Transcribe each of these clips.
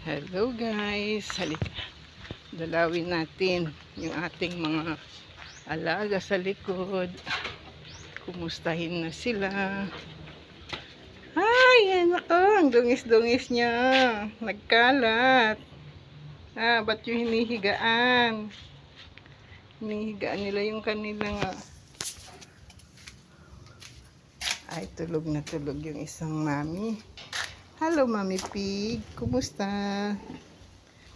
Hello guys, halika. Dalawin natin yung ating mga alaga sa likod. Kumustahin na sila. Ay, yan ako. Ang dungis-dungis niya. Nagkalat. Ba't yung hinihigaan? Hinihigaan nila yung kanilang ay, tulog na tulog yung isang mami. Hello, Mami Pig. Kumusta?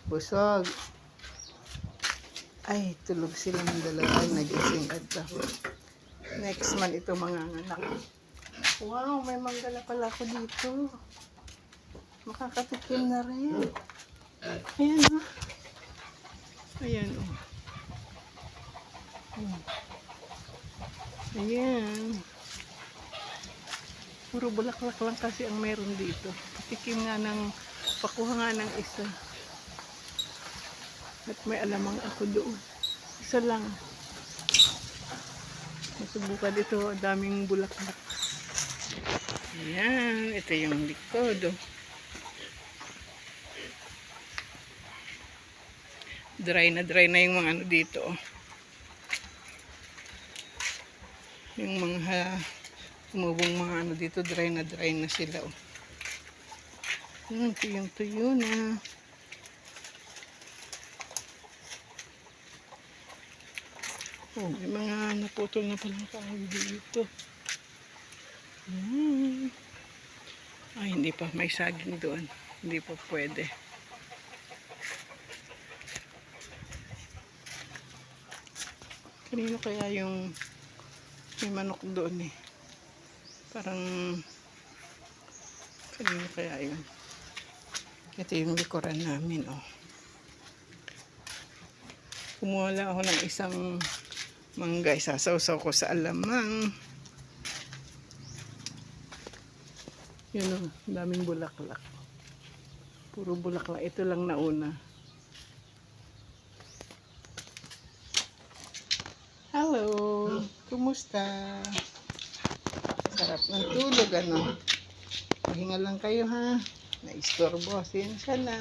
Busog. Ay, tulog silang dalawa. Nagising at next month ito mga anak. Wow, may manggala pala ako dito. Makakatikim na rin. Ayan o. Ayan o. Ayan. Puro bulaklak lang kasi ang meron dito. Patikim nga ng, pakuha nga ng isa. At may alamang ako doon. Isa lang. Masubukan dito, daming bulaklak. Ayan, ito yung likod. Dry na yung mga ano dito. Yung mga tumubong mga ano dito, dry na sila. Tuyong-tuyo na. May mga naputol na palang kahoy dito. Ay, hindi pa. May saging doon. Hindi pa pwede. Kanino kaya yung may manok doon eh. Parang kanino kaya yun. Ito yung likuran namin Kumuha lang ako ng isang mangga. Isasawsaw ko sa alamang. Yun daming bulaklak. Puro bulaklak. Ito lang nauna. Hello! Kumusta? Sarap ng tulog, Pahinga lang kayo, ha? Naistorbo. Sensya na.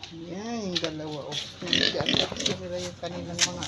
Yan, yung dalawa, Hinigaan kasi nila yung kanilang mga